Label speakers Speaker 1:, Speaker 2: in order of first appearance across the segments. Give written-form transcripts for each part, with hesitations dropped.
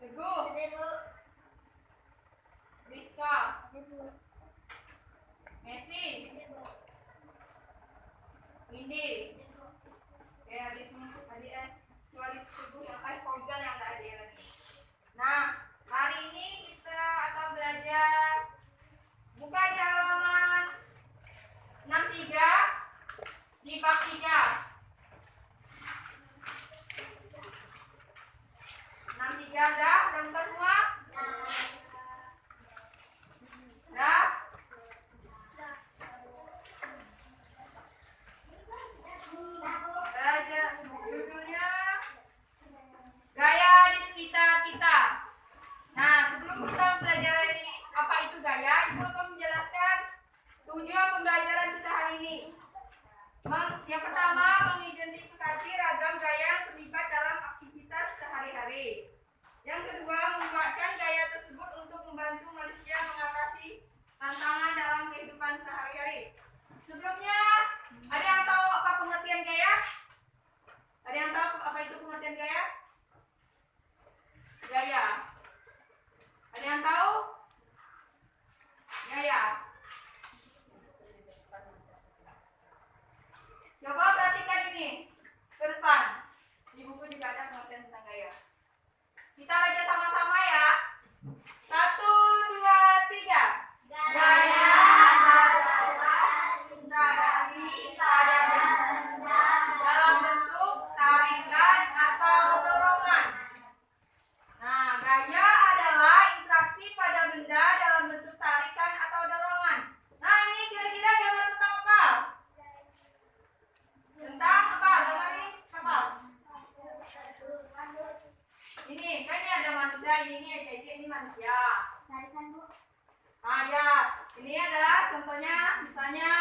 Speaker 1: Teguh, Rizka, Messi, Indi. Ya, di sini tadi kecuali Teguh yang Fauzan yang nggak ada lagi. Nah, hari ini kita akan belajar. Buka di halaman 63 di bab 3. 63 udah buka semua? Udah? Belajar judulnya Gaya di Sekitar Kita. Nah, sebelum kita belajar apa itu gaya, Ibu akan menjelaskan tujuan pembelajaran kita hari ini. Yang pertama, mengidentifikasi ragam gaya yang terlibat dalam aktivitas sehari-hari. Yang kedua, membuatkan gaya tersebut untuk membantu manusia mengatasi tantangan dalam kehidupan sehari-hari. Sebelumnya, ada yang tahu apa pengertian gaya? Ada yang tahu apa itu pengertian gaya? Gaya. Ada yang tahu? Gaya. Coba perhatikan ini ke depan. Di buku juga ada pengertian tentang gaya. Kita baca sama-sama ya. 1, 2, 3. Gaya adalah interaksi pada benda dalam bentuk tarikan atau dorongan. Nah, gaya adalah interaksi pada benda dalam bentuk tarikan atau dorongan. Nah, ini kira-kira gambar tentang apa? Tentang apa? Gambar ini apa? Ini, kan ini ada manusia, ini Cece, ini manusia. Ah ya, ini adalah contohnya, misalnya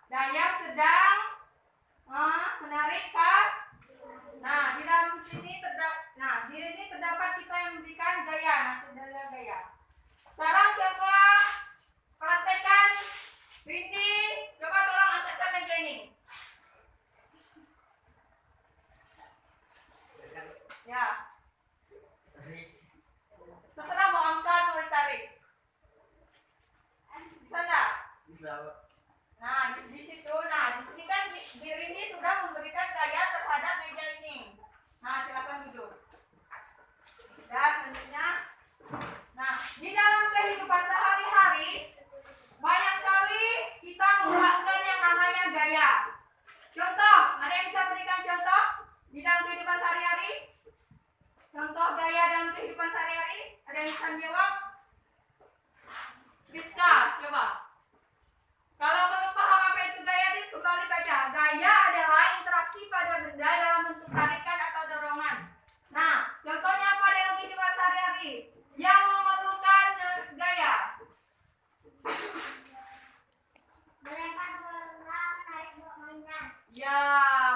Speaker 1: Dayak sedang menarik kar. Nah, di dalam sini terdapat kita yang memberikan gaya. Nah, kendala gaya. Sekarang coba praktekkan. Windy, coba tolong angkatkan meja ini. Ya. Terserah mau angkat mau ditarik. Bisa enggak?
Speaker 2: Bisa.
Speaker 1: Nah, di situ. Nah, di sini kan diri ini sudah memberikan gaya terhadap meja ini. Nah, silakan duduk. Dan selanjutnya, nah, di dalam kehidupan sehari-hari banyak sekali kita menggunakan yang namanya gaya. Contoh, ada yang bisa berikan contoh di dalam kehidupan sehari-hari? Contoh gaya dalam kehidupan sehari-hari? Ada yang bisa jawab? Rizka, coba. Kalau belum paham apa itu gaya, kembali baca. Gaya adalah interaksi pada benda dalam bentuk tarikan atau dorongan. Nah, contohnya apa dalam kehidupan sehari-hari yang memerlukan gaya?
Speaker 3: Melempar bola, menarik mainan.
Speaker 1: Ya,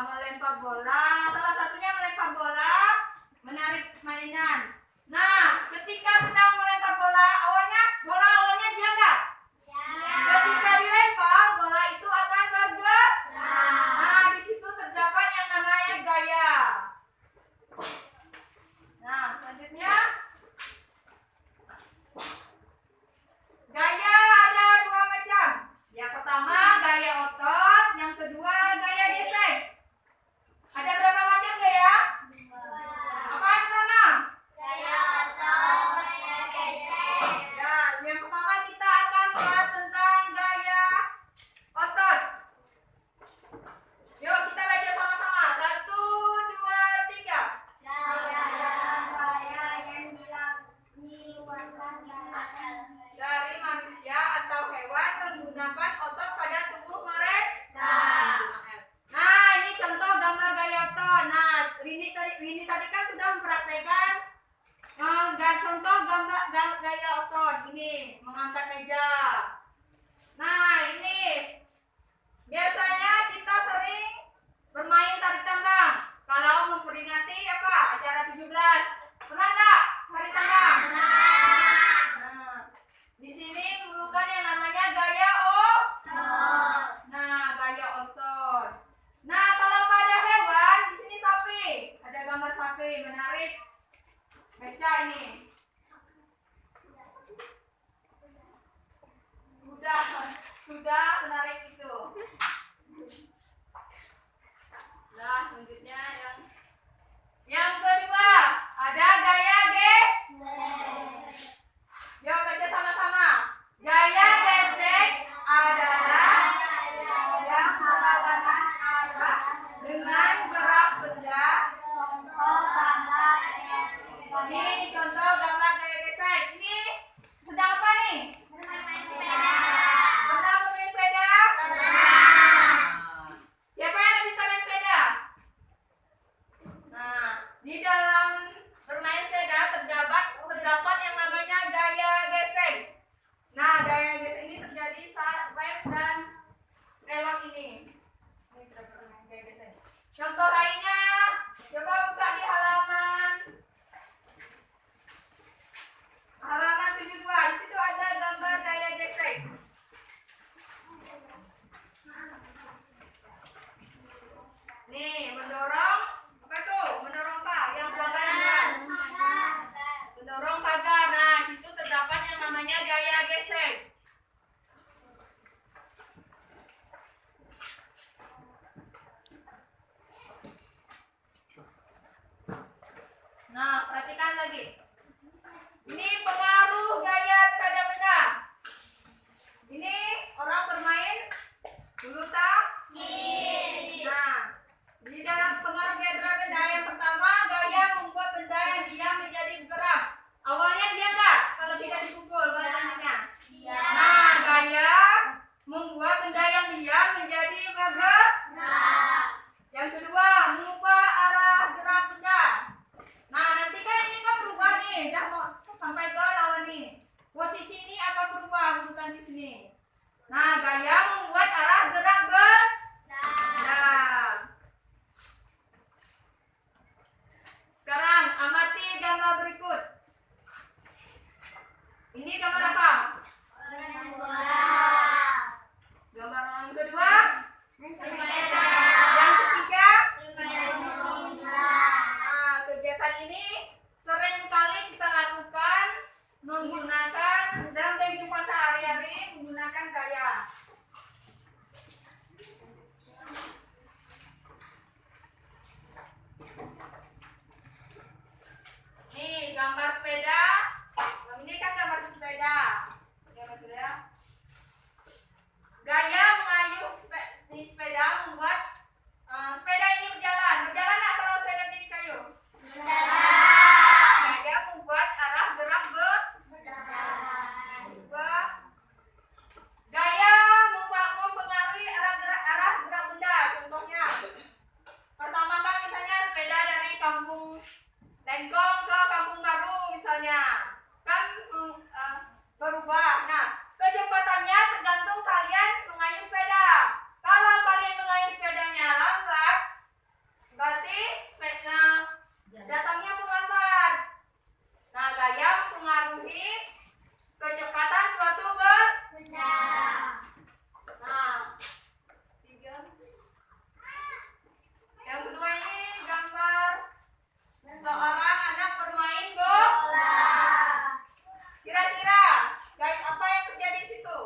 Speaker 1: melempar bola. Salah satunya melempar bola, menarik mainan. Nah, ketika sedang melempar bola awalnya diam enggak? Ketika dilempar, bola itu akan bergerak. Nah, di situ terdapat yang namanya gaya. Nah, selanjutnya gaya ada 2 macam. Yang pertama gaya otot, yang kedua gaya gesek. Ada berapa macam gaya? Apa yang pertama?
Speaker 3: Gaya otot, gaya gesek.
Speaker 1: Ya, yang pertama kita akan bahas tentang gaya otot. Yuk kita baca sama-sama. 1, 2, 3.
Speaker 3: Gaya yang dilakukan
Speaker 1: Dari manusia atau hewan menggunakan otot pada tubuh mereka. Nah, ini contoh gambar gaya otot. Nah, Rini tadi kan sudah mempraktekkan contoh gambar gaya otot. Ini mengangkat meja. Nah, ini biasanya kita sering bermain tarik tambang. Kalau memperingati apa? Acara 17. Pernah enggak tarik tambang? Nah, di sini memerlukan yang namanya gaya otot. Nah, gaya otot. Nah, kalau pada hewan di sini sapi. Ada gambar sapi menarik. Baca ini. sudah menarik itu. Nah, selanjutnya yang kedua ada gaya Yuk baca sama-sama. Gaya gesek adalah yang berlawanan arah dengan gerak benda. Ini contoh gambar gaya gesek. Ini sedang apa nih? Pernah main sepeda? Siapa yang bisa main sepeda? Nah, di dalam bermain sepeda terdapat yang namanya gaya gesek. Nah, gaya gesek ini terjadi saat rem dan relak ini. Ini terdapat gaya gesek. Contoh lainnya, coba buka di halaman 72. Di situ ada gambar gaya gesek. Nih, mendorong apa tuh? Mendorong apa? Yang pelanggaran. Mendorong pagar. Nah, situ terdapat yang namanya gaya gesek. Nah, perhatikan lagi. Ini pengaruh gaya terhadap benda. Ini orang bermain bulu tangkis. Nah, di dalam pengaruh gaya terhadap benda yang pertama, gaya membuat benda yang diam menjadi bergerak. Awalnya diam enggak? Kalau tidak dipukul, bagaimana? Nah, gaya membuat benda yang diam menjadi bergerak. Yang kedua, mengubah arah gerak benda. Nah, nanti kan ini kan berubah nih, dah mau sampai ke lawan nih. Posisi ini akan berubah urutan di sini. Nah, gaya membuat arah gerak benda. Sekarang amati gambar berikut. Ini gambar apa? Gambar yang kedua. Yang ketiga. Nah, kegiatan ini sering kali kita lakukan menggunakan dalam kehidupan sehari-hari menggunakan gaya. Nih gambar sepeda. Ini kan gambar sepeda. Gambar sepeda. Gaya mengayuh di sepeda membuat sepeda ini berjalan. Berjalan nggak kalau sepeda di kayu? Gaya membuat arah gerak berubah. Gaya mempengaruhi arah gerak benda. Contohnya, pertama kan misalnya sepeda dari kampung Lengkong ke Kampung Baru misalnya, kan berubah. Nah, kecepatannya tergantung kalian mengayuh sepeda. Kalau kalian mengayuh sepedanya lambat, berarti datangnya pun lambat. Nah, gaya mempengaruhi kecepatan suatu benda. Nah, tiga. Yang kedua ini gambar seorang anak bermain bola. Kira-kira gaya apa yang terjadi di situ?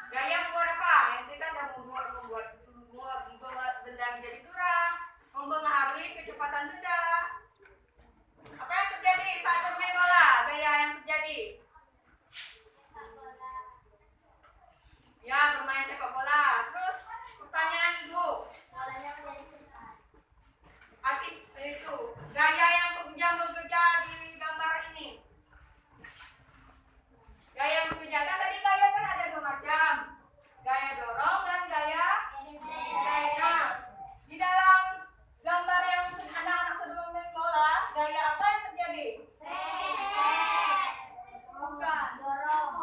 Speaker 1: Gaya membuat apa? Yang kita ada membuat benda menjadi gerak, mempengaruhi kecepatan benda. Apa yang terjadi saat bermain bola? Gaya yang terjadi? Ya, bermain sepak bola. Terus pertanyaan ibu. Aktif itu gaya yang bekerja di gambar ini. Gaya yang bekerja kan tadi gaya kan ada dua macam. Gaya dorong dan gaya nah, di dalam gambar yang anak-anak sedang main bola, gaya apa yang terjadi? Bukan. Dorong.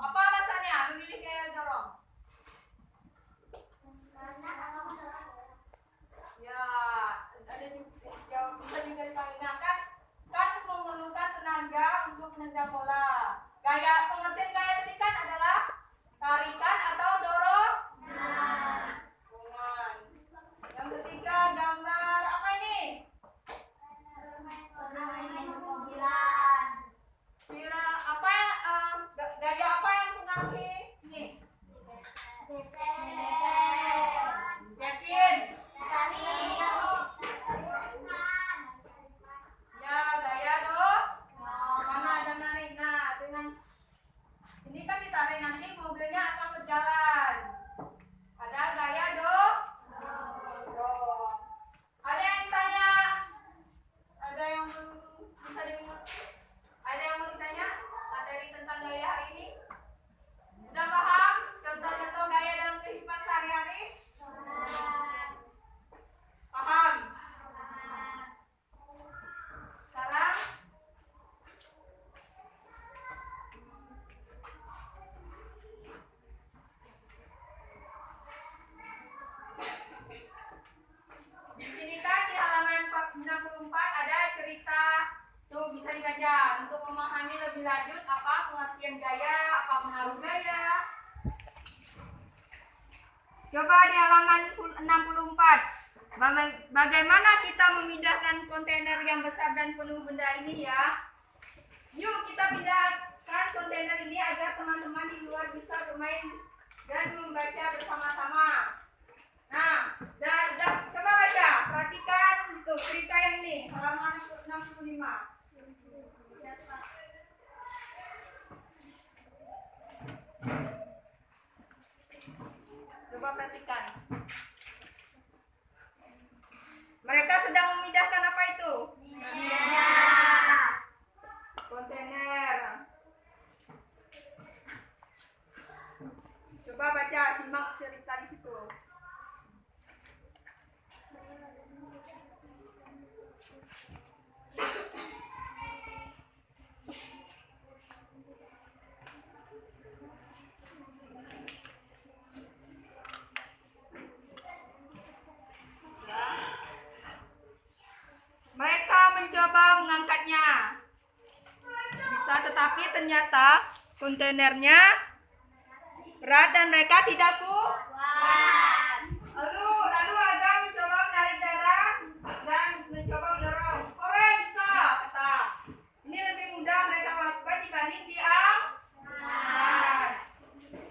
Speaker 1: Apa alasannya memilih gaya dorong? Ya, ada juga ditanyakan kan memerlukan tenaga untuk menendang bola. Gaya pengertian gaya tadi kan adalah tarikan atau dorongan. Yang ketiga gambar apa ini? Kira apa memahami lebih lanjut apa pengertian gaya, apa pengaruh gaya. Coba di halaman 64. Bagaimana kita memindahkan kontainer yang besar dan penuh benda ini ya? Yuk kita pindahkan kontainer ini agar teman-teman di luar bisa bermain dan membaca bersama-sama. Nah, coba baca, perhatikan itu cerita yang ini, halaman 65. Coba perhatikan. Mereka sedang memindahkan apa itu? Kontainer. Coba baca, simak cerita di situ. Mereka mencoba mengangkatnya. Bisa, tetapi ternyata kontainernya berat dan mereka tidak kuat. Lalu Adam mencoba menarik darah dan mencoba mendorong. Orang bisa, kata. Ini lebih mudah mereka lakukan dibanding diangkat.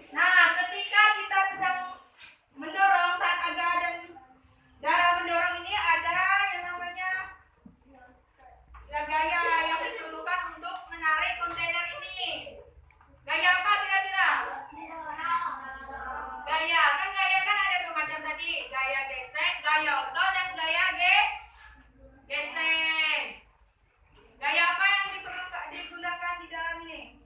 Speaker 1: Nah, ketika kita sedang mendorong, saat Aga dan darah mendorong ini ada yang namanya gaya yang diperlukan untuk menarik kontainer ini. Gaya apa kira-kira? Gaya kan ada dua macam tadi, gaya gesek, gaya otot dan gaya gesek. Gaya apa yang digunakan di dalam ini?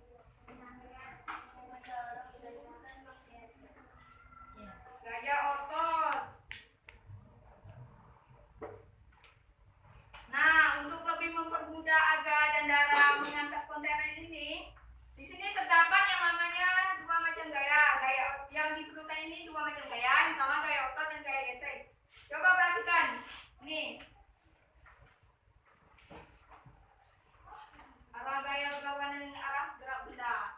Speaker 1: Gaya otot. Nah, untuk lebih mempermudah Aga dan Dara mengangkat kontainer ini, di sini terdapat yang namanya dua macam gaya. Gaya yang diperlukan ini dua macam gaya, yang pertama gaya otot dan gaya gesek. Coba perhatikan. Nih. Arah gaya berlawanan dengan arah gerak benda.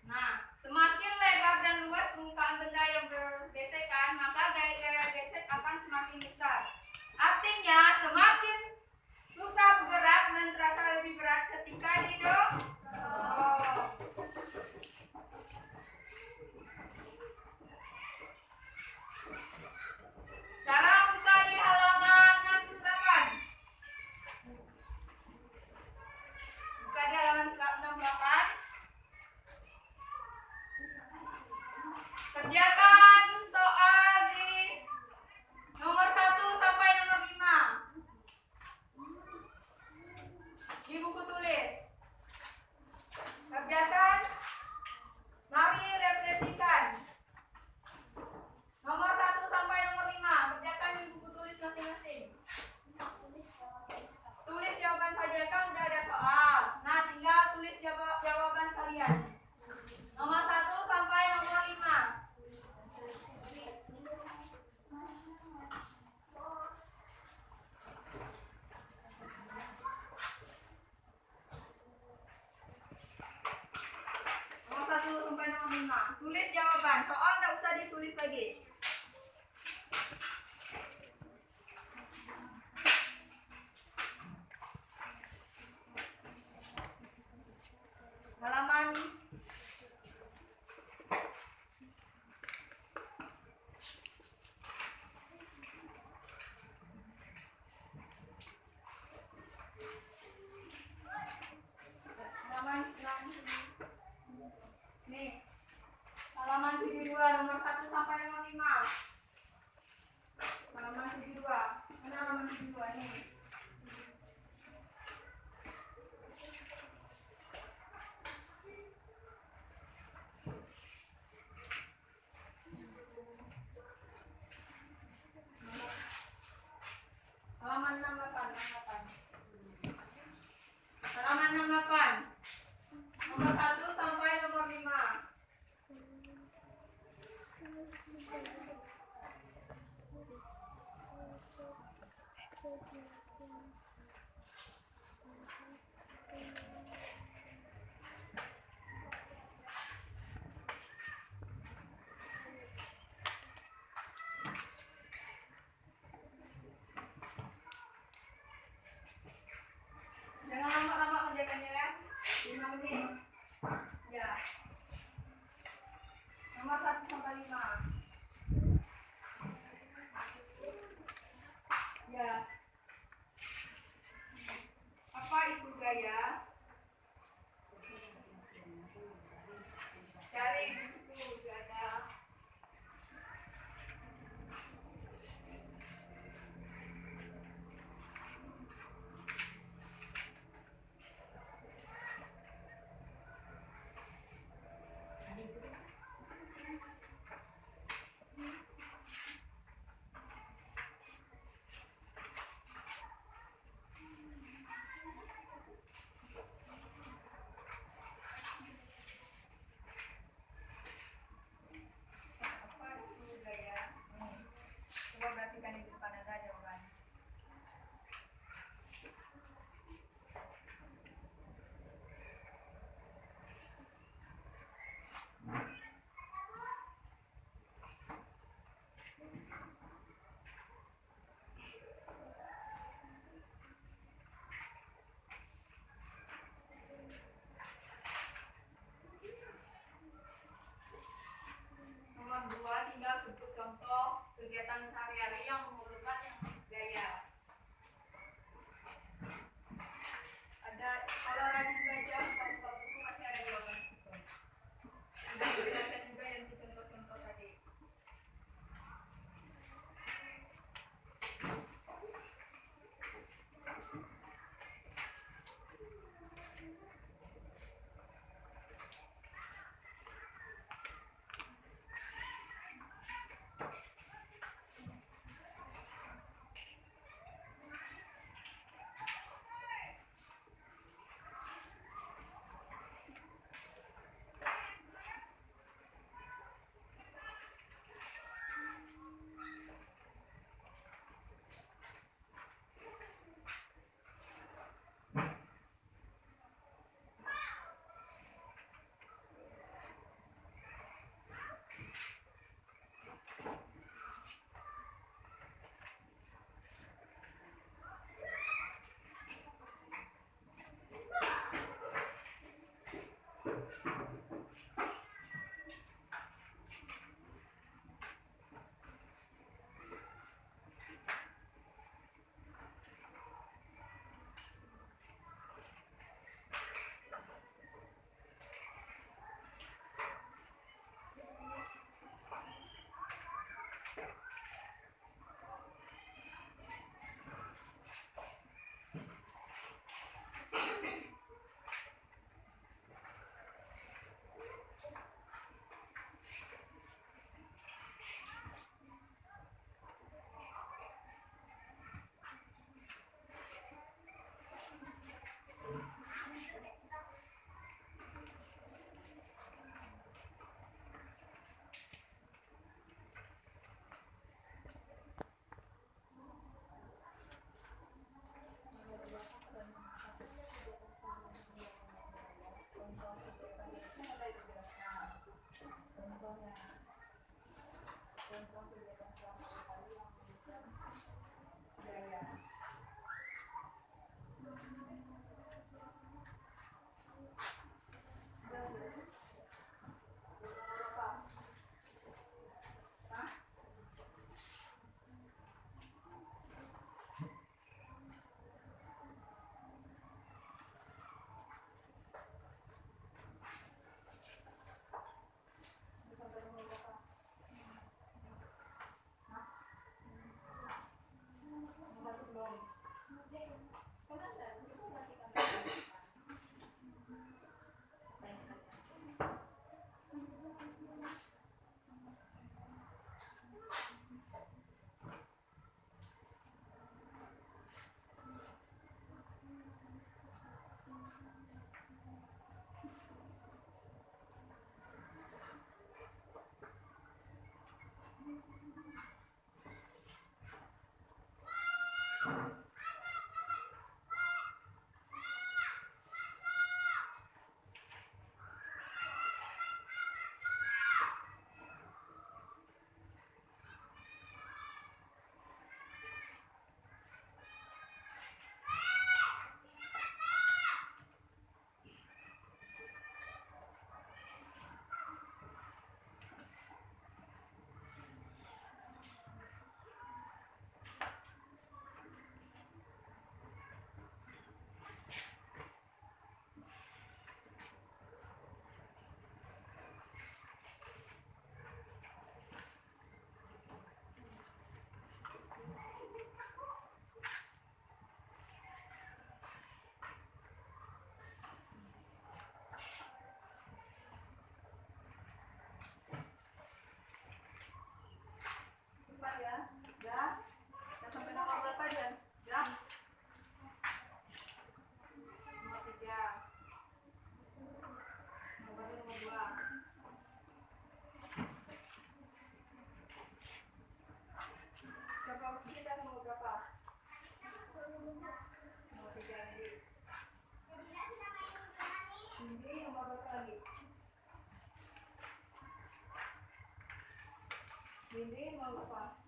Speaker 1: Nah, semakin lebar dan luas permukaan benda yang bergesekan, maka gaya gesek akan semakin besar. Artinya, semakin susah bergerak dan terasa lebih berat ketika didorong. Sekarang buka di halaman 68. Buka di halaman 68. Kerjakan soal di nomor 1 sampai nomor 5 di buku tulis. Kerjakan, mari refleksikan. Nomor 1 sampai nomor 5 kerjakan di buku tulis masing-masing. Tulis jawaban saja, kan udah ada soal. Nah, tinggal tulis jawaban kalian. Nomor 1 sampai nomor 5. Nomor 1 sampai nomor 5. Tulis jawaban. Soal enggak usah ditulis lagi. Halaman nih, halaman 72 nomor 1 sampai nomor 5. Jangan lama-lama kerjakannya ya. 5 menit. Ya. Nomor 1 sampai 5. Ya. Apa itu gaya? Cari buku gaya. Apa itu gaya? Nih. Coba perhatikan di depan ada jawaban. Nomor 2, tinggal sebut contoh kegiatan sehari-hari yang memerlukan yang gaya. Ada kalau rajin baca, buka-buka buku masih ada jawaban situ. Sudah dijelaskan juga yang di contoh-contoh tadi. Rini mau apa?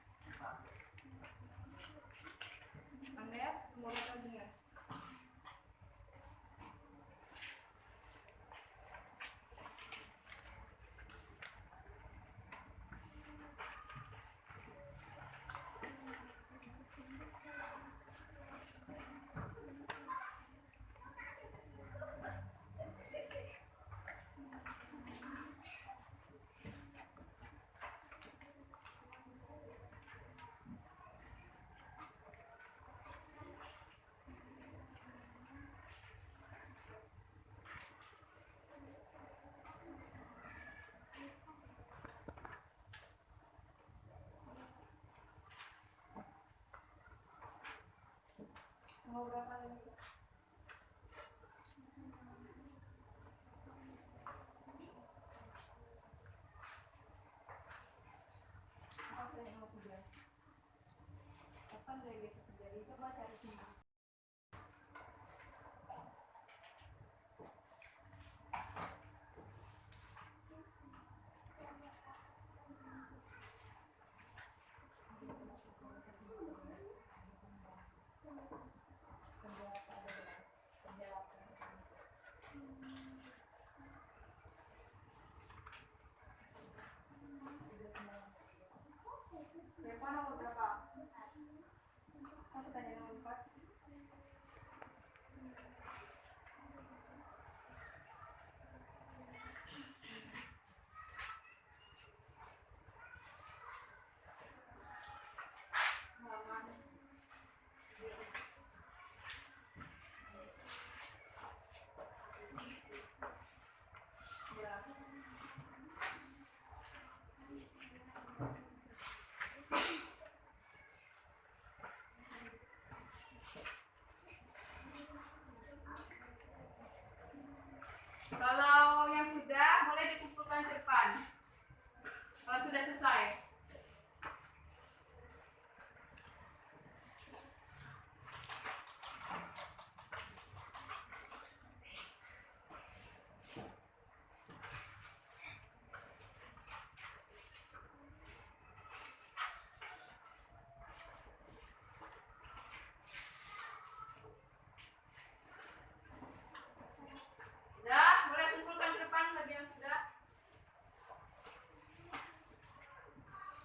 Speaker 1: Anet mau apa dengar? Mau berapa lagi? Apa yang mau tiga? Apa lagi terjadi? Coba cari sini. Berapa nomor berapa? Aku tanya nomor 4. Halaman. Berapa? Kalau yang sudah boleh dikumpulkan ke depan. Kalau sudah selesai. Sudah, boleh kumpulkan ke depan bagi yang sudah.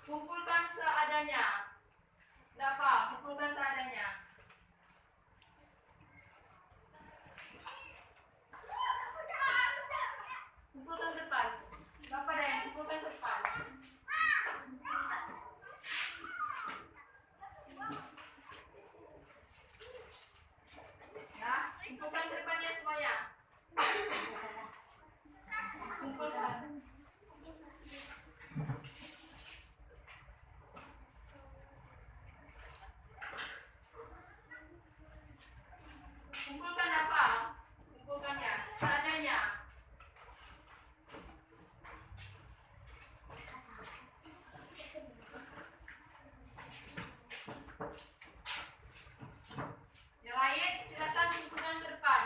Speaker 1: Kumpulkan seadanya. Tidak apa, kumpulkan seadanya. Kumpulkan ke depan. Bapak dan kumpulkan ke depan. Nah, kumpulkan ke depannya semuanya. Kumpulkan. Kumpulkan apa? Kumpulkannya seadanya. Yang lain silakan kumpulkan ke depan.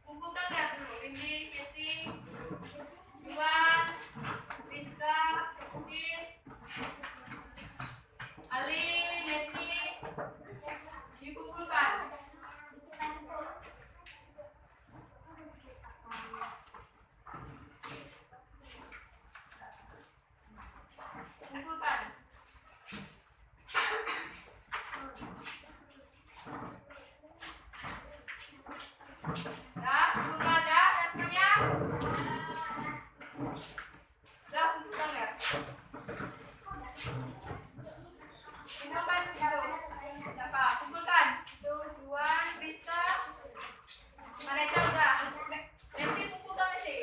Speaker 1: Kumpulkan ya dulu. Ini Esi, Juan, Rizka, Udin, Ali, Nesi, dikumpulkan. Kumpulkan. Dah, kumpulkan dah semuanya. Dah, kumpulkan ya. Kumpulkan itu. Siapa? Kumpulkan. Itu Juan, Rizka, Vanessa udah. Messi kumpulkan Messi.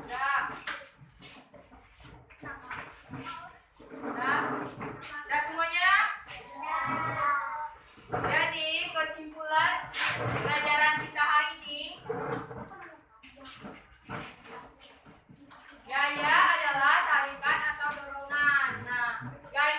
Speaker 1: Udah. Udah. Udah semuanya. Jadi kesimpulan pelajaran kita hari ini, gaya adalah tarikan atau dorongan. Nah, gaya